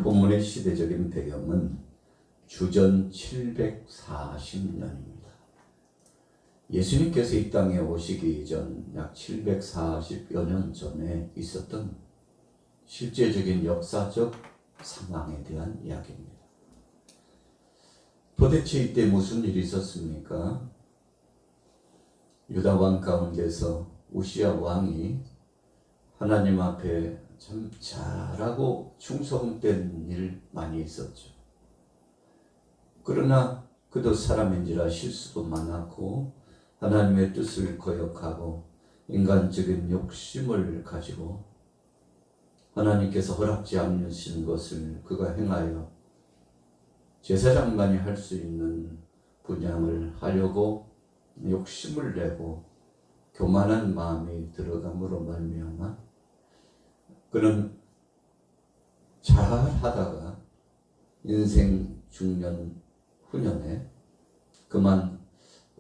본문의 시대적인 배경은 주전 740년입니다. 예수님께서 이 땅에 오시기 전 약 740여 년 전에 있었던 실제적인 역사적 상황에 대한 이야기입니다. 도대체 이때 무슨 일이 있었습니까? 유다 왕 가운데서 우시야 왕이 하나님 앞에 참 잘하고 충성된 일 많이 있었죠. 그러나 그도 사람인지라 실수도 많았고 하나님의 뜻을 거역하고 인간적인 욕심을 가지고 하나님께서 허락지 않으신 것을 그가 행하여 제사장만이 할 수 있는 분양을 하려고 욕심을 내고 교만한 마음이 들어감으로 말미암아 그는 잘하다가 인생 중년 후년에 그만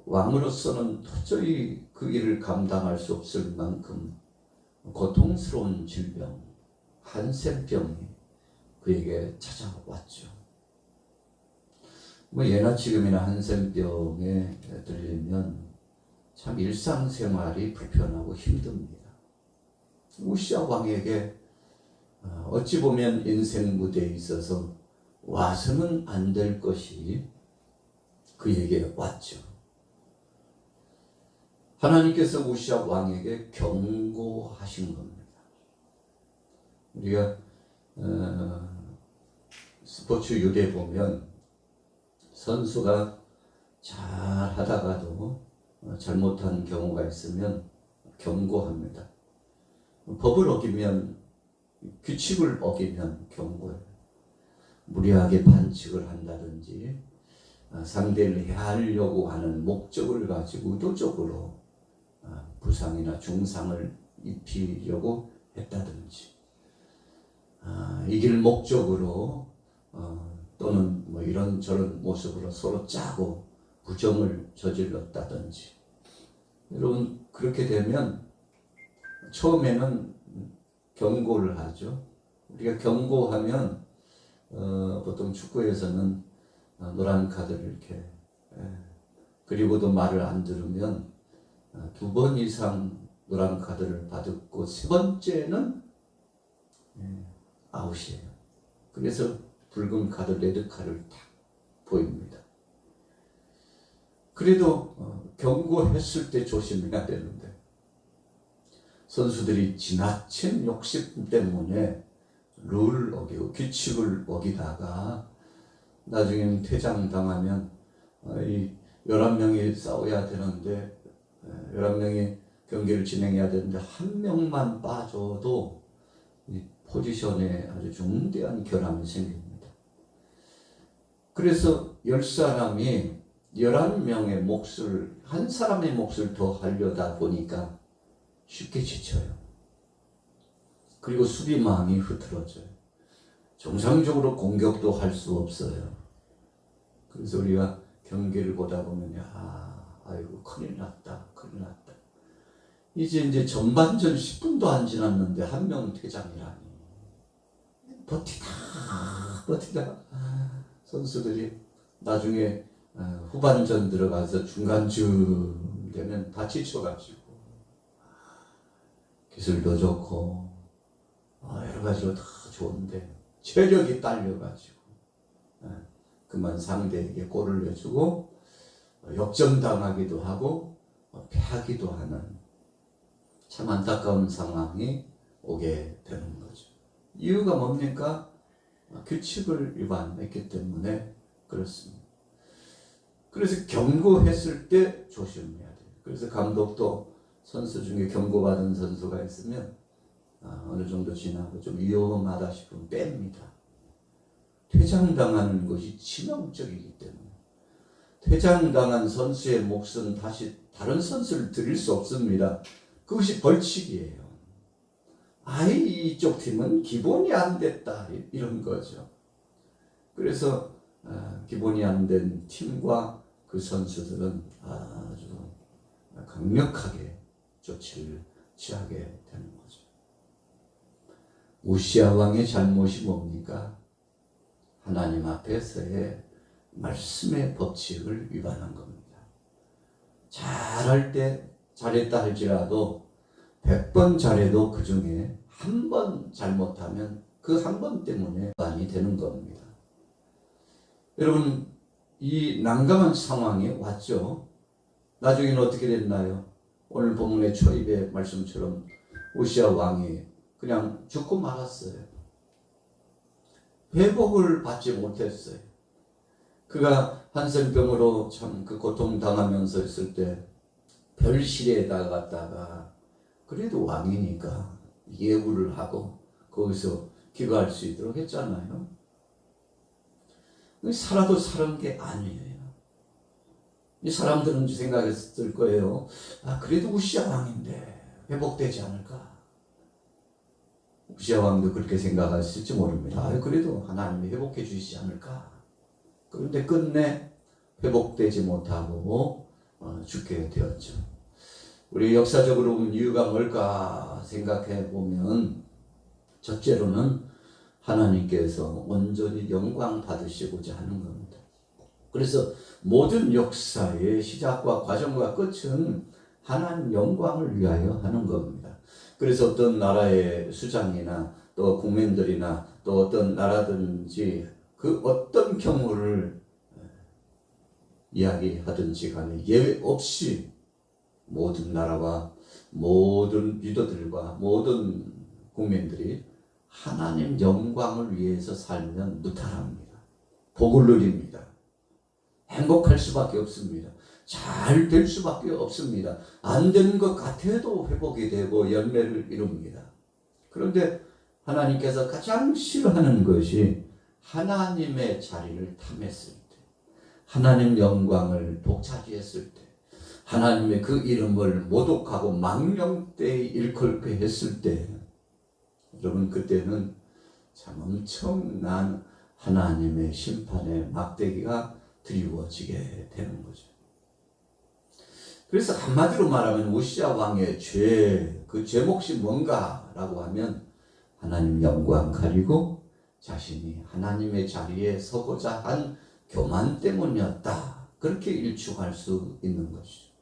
왕으로서는 도저히 그 일을 감당할 수 없을 만큼 고통스러운 질병, 한센병이 그에게 찾아왔죠. 예나 지금이나 한센병에 들리면 참 일상생활이 불편하고 힘듭니다. 우시야 왕에게 어찌 보면 인생 무대에 있어서 와서는 안 될 것이 그에게 왔죠. 하나님께서 우시야 왕에게 경고하신 겁니다. 우리가 스포츠 유대 보면 선수가 잘 하다가도 잘못한 경우가 있으면 경고합니다. 법을 어기면, 규칙을 어기면 경고해요. 무리하게 반칙을 한다든지 상대를 해하려고 하는 목적을 가지고 의도적으로 부상이나 중상을 입히려고 했다든지 이길 목적으로 또는 이런저런 모습으로 서로 짜고 부정을 저질렀다든지 여러분 그렇게 되면 처음에는 경고를 하죠. 우리가 경고하면 보통 축구에서는 노란 카드를 이렇게 그리고도 말을 안 들으면 2번 이상 노란 카드를 받았고 3번째는 아웃이에요. 그래서 붉은 카드, 레드 카드를 딱 보입니다. 그래도 경고했을 때 조심해야 되는데 선수들이 지나친 욕심 때문에 룰을 어기고 규칙을 어기다가 나중에는 퇴장당하면 이 11명이 싸워야 되는데 11명이 경기를 진행해야 되는데 한 명만 빠져도 이 포지션에 아주 중대한 결함이 생깁니다. 그래서 10사람이 11명의 몫을 한 사람의 몫을 더 하려다 보니까 쉽게 지쳐요. 그리고 수비망이 흐트러져요. 정상적으로 공격도 할 수 없어요. 그래서 우리가 경기를 보다 보면 아이고 큰일 났다. 이제 전반전 10분도 안 지났는데 한 명 퇴장이라니. 버티다 선수들이 나중에 후반전 들어가서 중간쯤 되면 다 지쳐가지고 기술도 좋고 여러 가지로 다 좋은데 체력이 딸려가지고 그만 상대에게 골을 내주고 역전당하기도 하고 패하기도 하는 참 안타까운 상황이 오게 되는 거죠. 이유가 뭡니까? 규칙을 위반했기 때문에 그렇습니다. 그래서 경고했을 때 조심해야 돼요. 그래서 감독도 선수 중에 경고받은 선수가 있으면 어느 정도 지나고 좀 위험하다 싶으면 뺍니다. 퇴장당하는 것이 치명적이기 때문에 퇴장당한 선수의 몫은 다시 다른 선수를 드릴 수 없습니다. 그것이 벌칙이에요. 이쪽 팀은 기본이 안 됐다 이런 거죠. 그래서 기본이 안 된 팀과 그 선수들은 아주 강력하게 조치를 취하게 되는 거죠. 우시야 왕의 잘못이 뭡니까? 하나님 앞에서의 말씀의 법칙을 위반한 겁니다. 잘할 때 잘했다 할지라도 100번 잘해도 그 중에 한 번 잘못하면 그 한 번 때문에 많이 되는 겁니다. 여러분, 이 난감한 상황이 왔죠. 나중에는 어떻게 됐나요? 오늘 본문의 초입의 말씀처럼 우시야 왕이 그냥 죽고 말았어요. 회복을 받지 못했어요. 그가 한센병으로 참 그 고통당하면서 있을 때 별실에 갔다가 그래도 왕이니까 예우를 하고 거기서 기거할 수 있도록 했잖아요. 살아도 사는 게 아니에요. 이 사람들은 생각했을 거예요. 아, 그래도 우시야 왕인데 회복되지 않을까? 우시야 왕도 그렇게 생각했을지 모릅니다. 아, 그래도 하나님이 회복해 주시지 않을까? 그런데 끝내 회복되지 못하고 죽게 되었죠. 우리 역사적으로 보면 이유가 뭘까 생각해 보면 첫째로는 하나님께서 온전히 영광 받으시고자 하는 겁니다. 그래서 모든 역사의 시작과 과정과 끝은 하나님 영광을 위하여 하는 겁니다. 그래서 어떤 나라의 수장이나 또 국민들이나 또 어떤 나라든지 그 어떤 경우를 이야기하든지 간에 예외 없이 모든 나라와 모든 리더들과 모든 국민들이 하나님 영광을 위해서 살면 무탈합니다. 복을 누립니다. 행복할 수밖에 없습니다. 잘 될 수밖에 없습니다. 안 되는 것 같아도 회복이 되고 열매를 이룹니다. 그런데 하나님께서 가장 싫어하는 것이 하나님의 자리를 탐했을 때, 하나님 영광을 독차지했을 때, 하나님의 그 이름을 모독하고 망령되이 일컬게 했을 때, 여러분 그때는 참 엄청난 하나님의 심판의 막대기가 드리워지게 되는 거죠. 그래서 한마디로 말하면 우시야 왕의 죄, 그 죄 몫이 뭔가라고 하면 하나님 영광 가리고 자신이 하나님의 자리에 서고자 한 교만 때문이었다. 그렇게 일축할 수 있는 것이죠.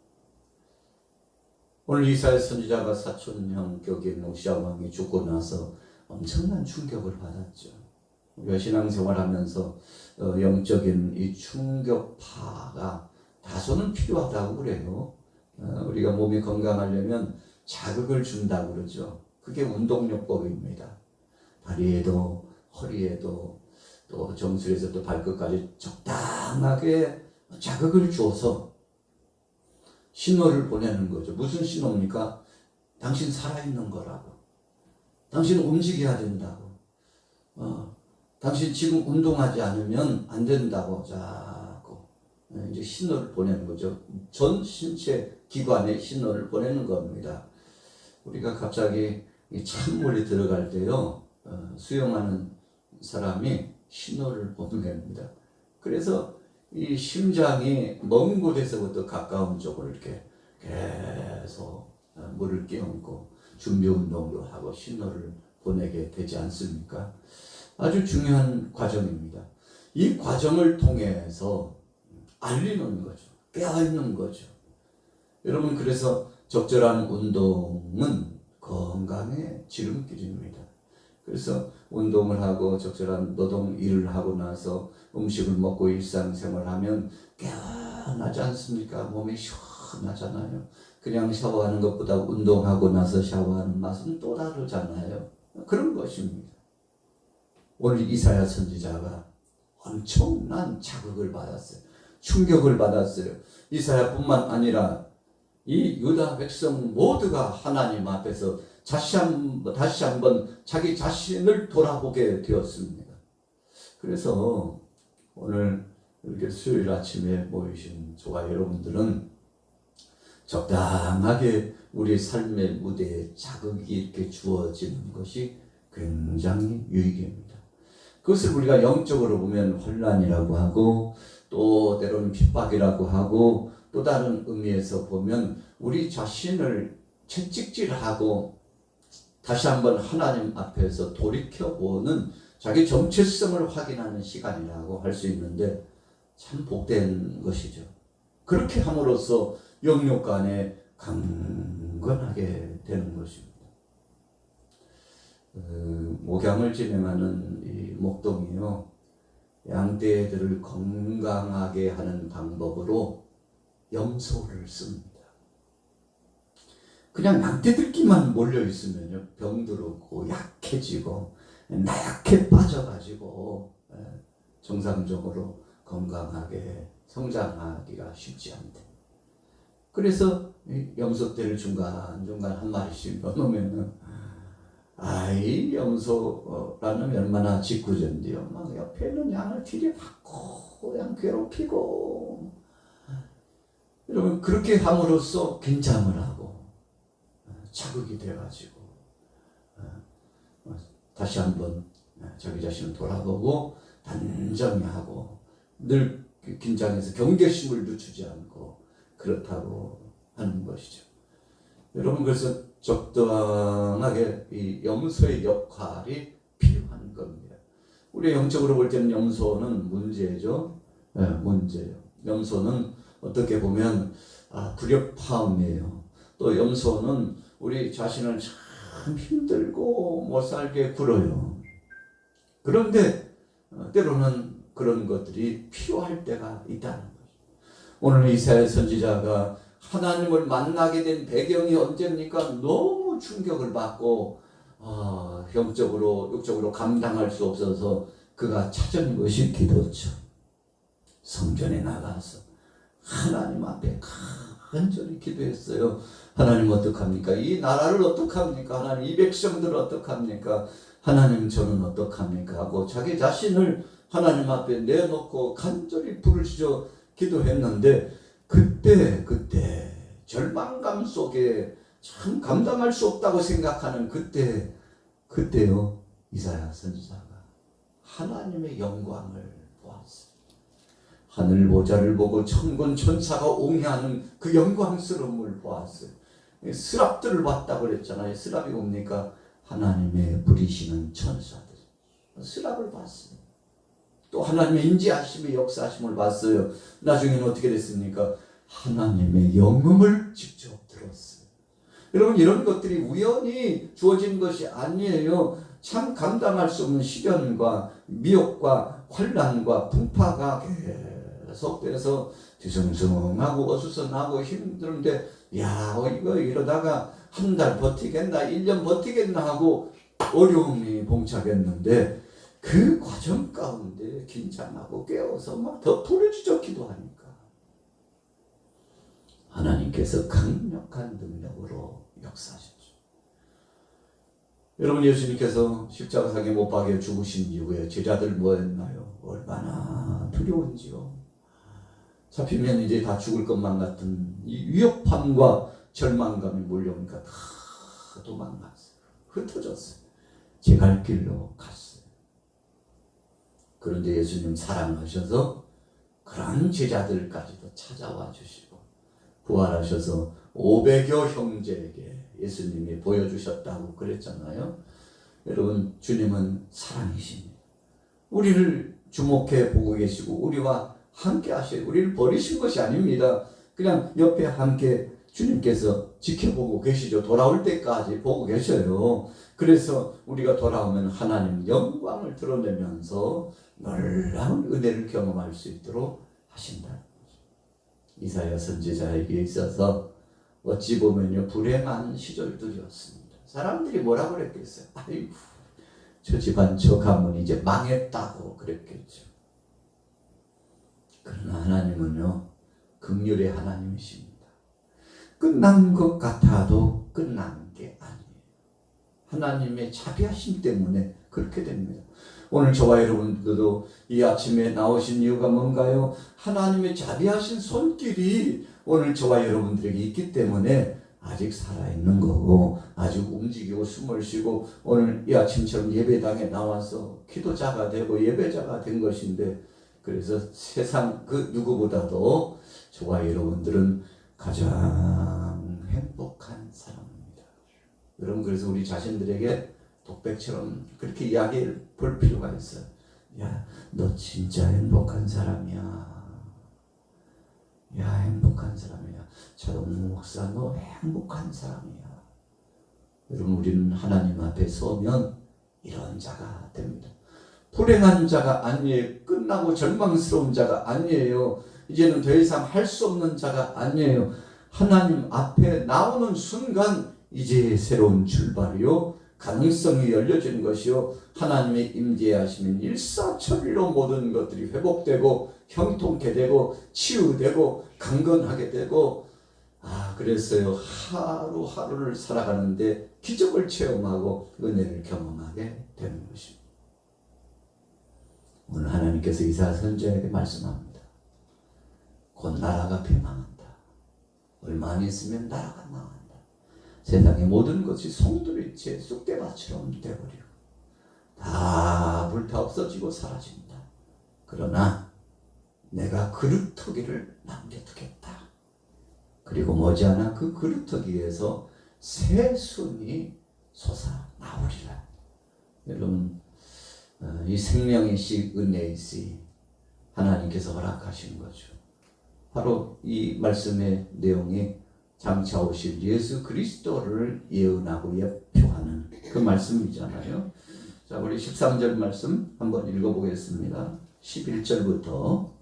오늘 이사야 선지자가 사촌형격인 우시야 왕이 죽고 나서 엄청난 충격을 받았죠. 우리가 신앙생활하면서 영적인 이 충격파가 다소는 필요하다고 그래요. 우리가 몸이 건강하려면 자극을 준다고 그러죠. 그게 운동요법입니다. 다리에도 허리에도 또 정수리에서부터 발끝까지 적당하게 자극을 줘서 신호를 보내는 거죠. 무슨 신호입니까? 당신 살아있는 거라고. 당신 움직여야 된다고. 당신 지금 운동하지 않으면 안 된다고 자꾸 이제 신호를 보내는 거죠. 전 신체 기관에 신호를 보내는 겁니다. 우리가 갑자기 찬물에 들어갈 때요, 수영하는 사람이 신호를 보냅니다. 그래서 이 심장이 먼 곳에서부터 가까운 쪽으로 이렇게 계속 물을 끼얹고 준비 운동도 하고 신호를 보내게 되지 않습니까? 아주 중요한 과정입니다. 이 과정을 통해서 알리는 거죠. 깨어있는 거죠. 여러분, 그래서 적절한 운동은 건강의 지름길입니다. 그래서 운동을 하고 적절한 노동 일을 하고 나서 음식을 먹고 일상생활하면 깨어나지 않습니까? 몸이 시원하잖아요. 그냥 샤워하는 것보다 운동하고 나서 샤워하는 맛은 또 다르잖아요. 그런 것입니다. 오늘 이사야 선지자가 엄청난 자극을 받았어요. 충격을 받았어요. 이사야뿐만 아니라 이 유다 백성 모두가 하나님 앞에서 다시 한번 자기 자신을 돌아보게 되었습니다. 그래서 오늘 이렇게 수요일 아침에 모이신 저와 여러분들은 적당하게 우리 삶의 무대에 자극이 이렇게 주어지는 것이 굉장히 유익입니다. 그것을 우리가 영적으로 보면 혼란이라고 하고 또 때로는 핍박이라고 하고 또 다른 의미에서 보면 우리 자신을 채찍질하고 다시 한번 하나님 앞에서 돌이켜보는 자기 정체성을 확인하는 시간이라고 할 수 있는데 참 복된 것이죠. 그렇게 함으로써 영육 간에 강건하게 되는 것입니다. 목양을 진행하는 이 목동이요, 양떼들을 건강하게 하는 방법으로 염소를 씁니다. 그냥 양떼들끼만 몰려 있으면요, 병들고 약해지고 나약해 빠져가지고 정상적으로 건강하게 성장하기가 쉽지 않대. 그래서 염소떼를 중간중간 한 마리씩 넣어놓으면은, 이 염소라는 얼마나 짓궂은데요. 막 옆에 있는 양을 들이받고 양 괴롭히고, 여러분 그렇게 함으로써 긴장을 하고 자극이 돼가지고 다시 한번 자기 자신을 돌아보고 단정히 하고 늘 긴장해서 경계심을 늦추지 않고 그렇다고 하는 것이죠. 여러분 그래서 적당하게 이 염소의 역할이 필요한 겁니다. 우리 영적으로 볼 때는 염소는 문제죠. 문제예요. 염소는 어떻게 보면 불협화음이에요. 또 염소는 우리 자신을 참 힘들고 못 살게 굴어요. 그런데 때로는 그런 것들이 필요할 때가 있다는 거죠. 오늘 이사야 선지자가 하나님을 만나게 된 배경이 언제입니까? 너무 충격을 받고 영적으로 육적으로 감당할 수 없어서 그가 찾은 것이 기도죠. 성전에 나가서 하나님 앞에 간절히 기도했어요. 하나님 어떡합니까? 이 나라를 어떡합니까? 하나님 이 백성들을 어떡합니까? 하나님 저는 어떡합니까? 하고 자기 자신을 하나님 앞에 내놓고 간절히 부르짖어 기도했는데 그때 절망감 속에 참 감당할 수 없다고 생각하는 그때요 이사야 선지자가 하나님의 영광을 보았어요. 하늘 보좌를 보고 천군 천사가 옹회하는 그 영광스러움을 보았어요. 스랍들을 봤다고 그랬잖아요. 스랍이 뭡니까? 하나님의 부리시는 천사들. 스랍을 봤어요. 또 하나님의 인지하심의 역사하심을 봤어요. 나중에는 어떻게 됐습니까? 하나님의 영음을 직접 들었어요. 여러분 이런 것들이 우연히 주어진 것이 아니에요. 참 감당할 수 없는 시련과 미혹과 환난과 풍파가 계속돼서 뒤숭숭하고 어수선하고 힘든데 이거 이러다가 한 달 버티겠나 1년 버티겠나 하고 어려움이 봉착했는데 그 과정 가운데 긴장하고 깨어서 막 더 부르짖어 기도하니까 하나님께서 강력한 능력으로 역사하셨죠. 여러분 예수님께서 십자가상에 못 박혀 죽으신 이후에 제자들 뭐 했나요? 얼마나 두려운지요. 잡히면 이제 다 죽을 것만 같은 이 위협함과 절망감이 몰려오니까 다 도망갔어요. 흩어졌어요. 제 갈 길로 갔어요. 그런데 예수님 사랑하셔서 그런 제자들까지도 찾아와 주시고 부활하셔서 500여 형제에게 예수님이 보여주셨다고 그랬잖아요. 여러분 주님은 사랑이십니다. 우리를 주목해 보고 계시고 우리와 함께 하셔요. 우리를 버리신 것이 아닙니다. 그냥 옆에 함께 주님께서 지켜보고 계시죠. 돌아올 때까지 보고 계셔요. 그래서 우리가 돌아오면 하나님 영광을 드러내면서 놀라운 은혜를 경험할 수 있도록 하신다는 거죠. 이사야 선지자에게 있어서 어찌 보면요 불행한 시절들이었습니다. 사람들이 뭐라고 그랬겠어요? 아이고 저 집안 저 가문 이제 망했다고 그랬겠죠. 그러나 하나님은요 긍휼의 하나님이십니다. 끝난 것 같아도 끝난 게 아니에요. 하나님의 자비하심 때문에 그렇게 됩니다. 오늘 저와 여러분들도 이 아침에 나오신 이유가 뭔가요? 하나님의 자비하신 손길이 오늘 저와 여러분들에게 있기 때문에 아직 살아있는 거고 아직 움직이고 숨을 쉬고 오늘 이 아침처럼 예배당에 나와서 기도자가 되고 예배자가 된 것인데 그래서 세상 그 누구보다도 저와 여러분들은 가장 행복한 사람입니다. 여러분 그래서 우리 자신들에게 독백처럼 그렇게 이야기해 볼 필요가 있어요. 야, 너 진짜 행복한 사람이야. 야, 행복한 사람이야. 차동무 목사, 너 행복한 사람이야. 여러분, 우리는 하나님 앞에 서면 이런 자가 됩니다. 불행한 자가 아니에요. 끝나고 절망스러운 자가 아니에요. 이제는 더 이상 할 수 없는 자가 아니에요. 하나님 앞에 나오는 순간 이제 새로운 출발이요, 가능성이 열려지는 것이요, 하나님의 임재하시면 일사천리로 모든 것들이 회복되고 형통케 되고 치유되고 강건하게 되고, 그래서요, 하루하루를 살아가는데 기적을 체험하고 은혜를 경험하게 되는 것입니다. 오늘 하나님께서 이사야 선지자에게 말씀합니다. 곧 나라가 멸망한다. 얼마 안 있으면 나라가 망한다. 세상의 모든 것이 송두리째 쑥대밭처럼 되어버리고 다 불타 없어지고 사라진다. 그러나 내가 그루터기를 남겨두겠다. 그리고 머지않아 그 그루터기에서 새순이 솟아나오리라. 여러분, 이 생명의 씨, 은혜의 씨, 하나님께서 허락하신 거죠. 바로 이 말씀의 내용이 장차 오실 예수 그리스도를 예언하고 예표하는 그 말씀이잖아요. 자, 우리 13절 말씀 한번 읽어보겠습니다. 11절부터,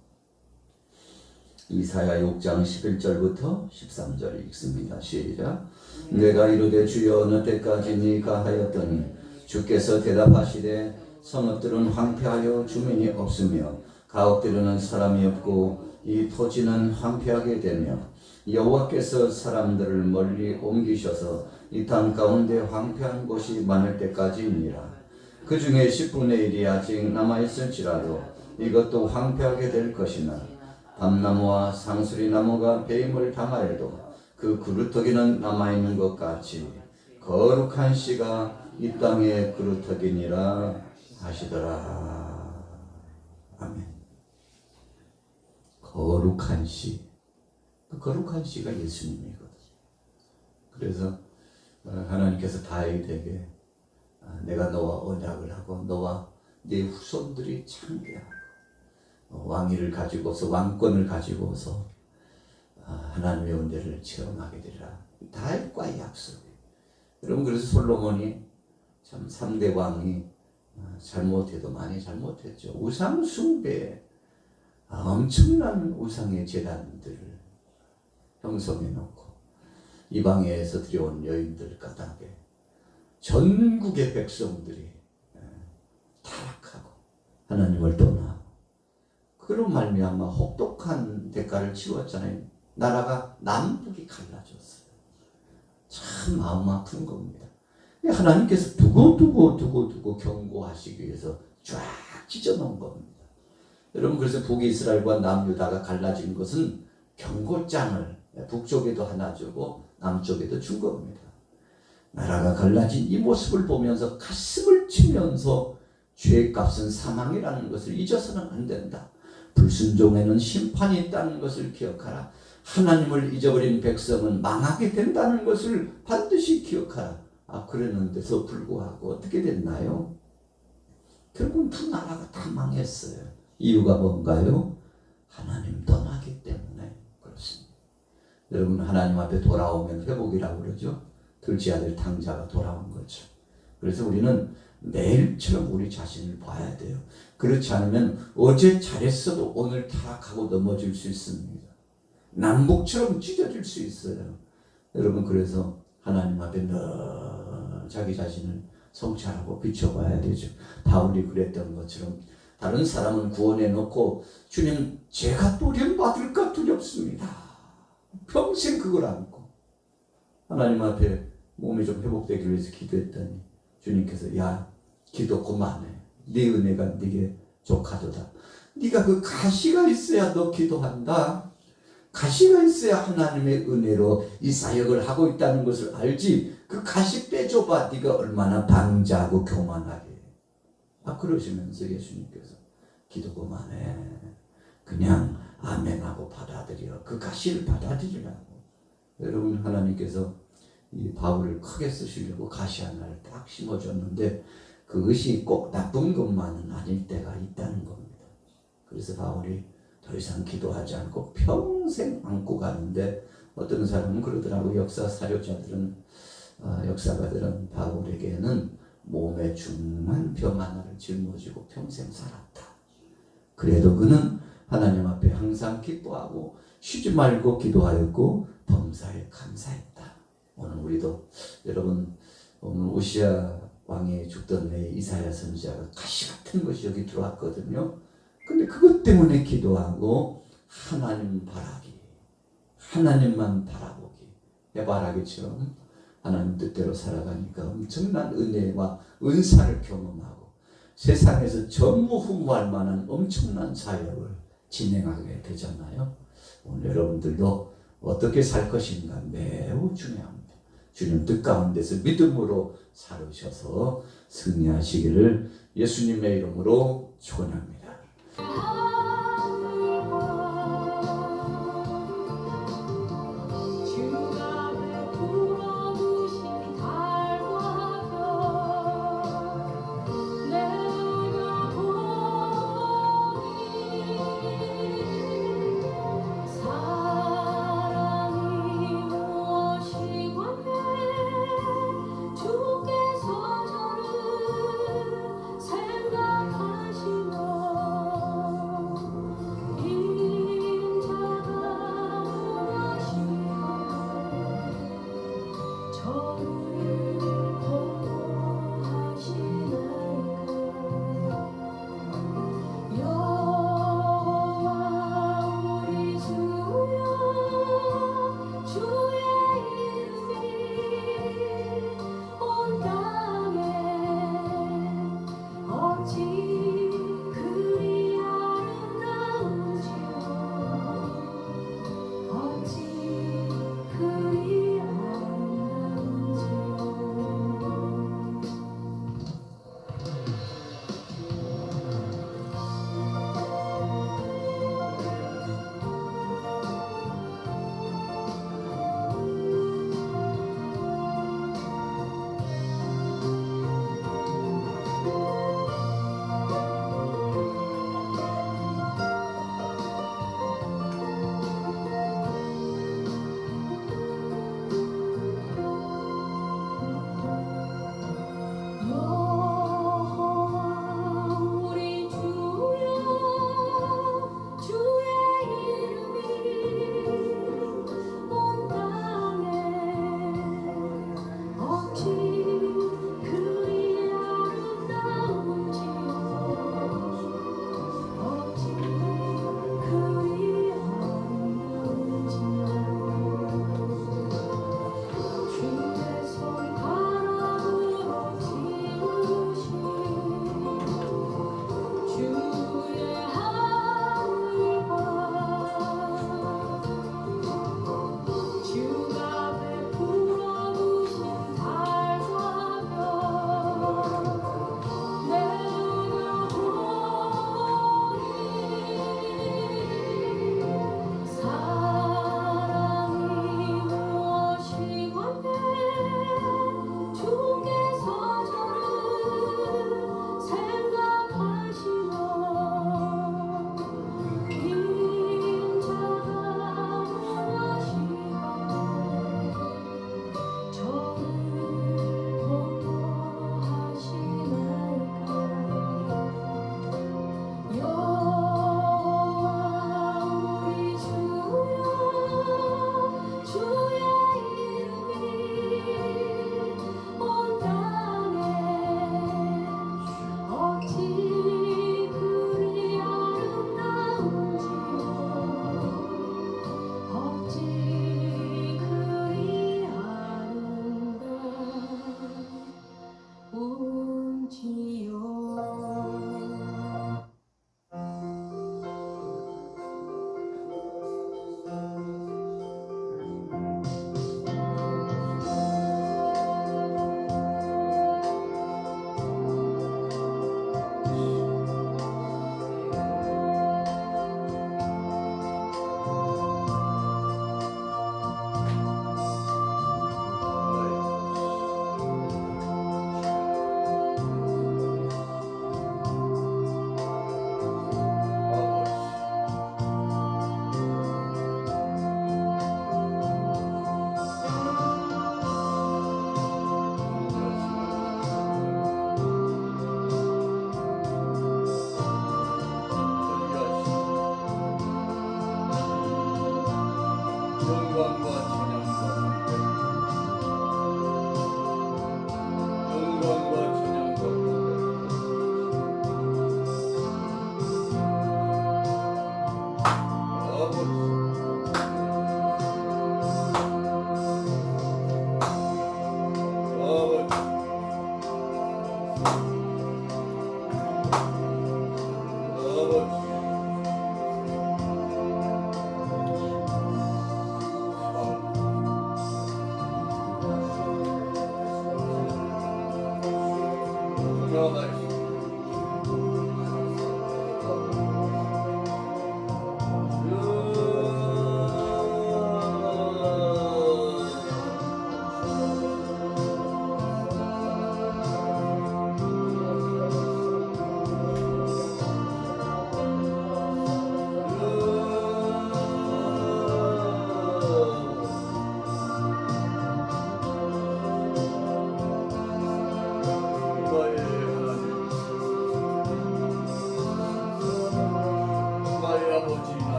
이사야 6장 11절부터 13절 읽습니다. 시작. 내가 이르되 주여 어느 때까지니까 하였더니 주께서 대답하시되 성읍들은 황폐하여 주민이 없으며 가옥들에는 사람이 없고 이 토지는 황폐하게 되며 여호와께서 사람들을 멀리 옮기셔서 이 땅 가운데 황폐한 곳이 많을 때까지니라. 그 중에 10분의 1이 아직 남아있을지라도 이것도 황폐하게 될 것이나 밤나무와 상수리나무가 배임을 당하여도 그 그루터기는 남아있는 것 같이 거룩한 씨가 이 땅의 그루터기니라 하시더라. 아멘. 거룩한 씨, 그 거룩한 씨가 예수님이거든요. 그래서 하나님께서 다윗에게 내가 너와 언약을 하고 너와 네 후손들이 창대하고 왕위를 가지고서 왕권을 가지고서 하나님의 은혜를 체험하게 되리라. 다윗과의 약속이에요. 여러분, 그래서 솔로몬이 참 3대 왕이 잘못해도 많이 잘못했죠. 우상 숭배, 엄청난 우상의 제단들을 형성해 놓고 이방에서 들여온 여인들 까닭에 전국의 백성들이 타락하고 하나님을 떠나고 그로 말미암아 혹독한 대가를 치렀잖아요. 나라가 남북이 갈라졌어요. 참 마음 아픈 겁니다. 하나님께서 두고 경고하시기 위해서 쫙 찢어놓은 겁니다. 여러분, 그래서 북이스라엘과 남유다가 갈라진 것은 경고장을 북쪽에도 하나 주고 남쪽에도 준 겁니다. 나라가 갈라진 이 모습을 보면서 가슴을 치면서 죄의 값은 사망이라는 것을 잊어서는 안 된다. 불순종에는 심판이 있다는 것을 기억하라. 하나님을 잊어버린 백성은 망하게 된다는 것을 반드시 기억하라. 그랬는데도 불구하고 어떻게 됐나요? 결국 두 나라가 다 망했어요. 이유가 뭔가요? 하나님 떠나기 때문에 그렇습니다. 여러분, 하나님 앞에 돌아오면 회복이라고 그러죠. 둘째 아들 탕자가 돌아온 거죠. 그래서 우리는 매일처럼 우리 자신을 봐야 돼요. 그렇지 않으면 어제 잘했어도 오늘 타락하고 넘어질 수 있습니다. 남북처럼 찢어질 수 있어요. 여러분, 그래서 하나님 앞에 늘 자기 자신을 성찰하고 비춰봐야 되죠. 바울이 그랬던 것처럼 다른 사람은 구원해 놓고 주님, 제가 또련받을까 두렵습니다. 평생 그걸 안고 하나님 앞에 몸이 좀 회복되기 위해서 기도했더니 주님께서 야, 기도 그만해. 네 은혜가 네게 족하도다. 네가 그 가시가 있어야 너 기도한다. 가시가 있어야 하나님의 은혜로 이 사역을 하고 있다는 것을 알지. 그 가시 빼줘봐. 네가 얼마나 방자하고 교만하게. 그러시면서 예수님께서 기도 그만해. 그냥 아멘하고 받아들여. 그 가시를 받아들이라고. 여러분, 하나님께서 이 바울을 크게 쓰시려고 가시 하나를 딱 심어줬는데 그것이 꼭 나쁜 것만은 아닐 때가 있다는 겁니다. 그래서 바울이 더 이상 기도하지 않고 평생 안고 가는데 어떤 사람은 그러더라고. 역사 사료자들은 역사가들은 바울에게는 몸에 중한 병 하나를 짊어지고 평생 살았다. 그래도 그는 하나님 앞에 항상 기뻐하고 쉬지 말고 기도하였고 범사에 감사했다. 오늘 우리도 여러분 오늘 우시야 왕이 죽던 해에 이사야 선지자가 가시 같은 것이 여기 들어왔거든요. 근데 그것 때문에 기도하고 하나님 바라기, 하나님만 바라보기, 해바라기처럼 하나님 뜻대로 살아가니까 엄청난 은혜와 은사를 경험하고 세상에서 전무후무할 만한 엄청난 사역을 진행하게 되잖아요. 오늘 여러분들도 어떻게 살 것인가 매우 중요합니다. 주님 뜻 가운데서 믿음으로 살으셔서 승리하시기를 예수님의 이름으로 축원합니다. 들어가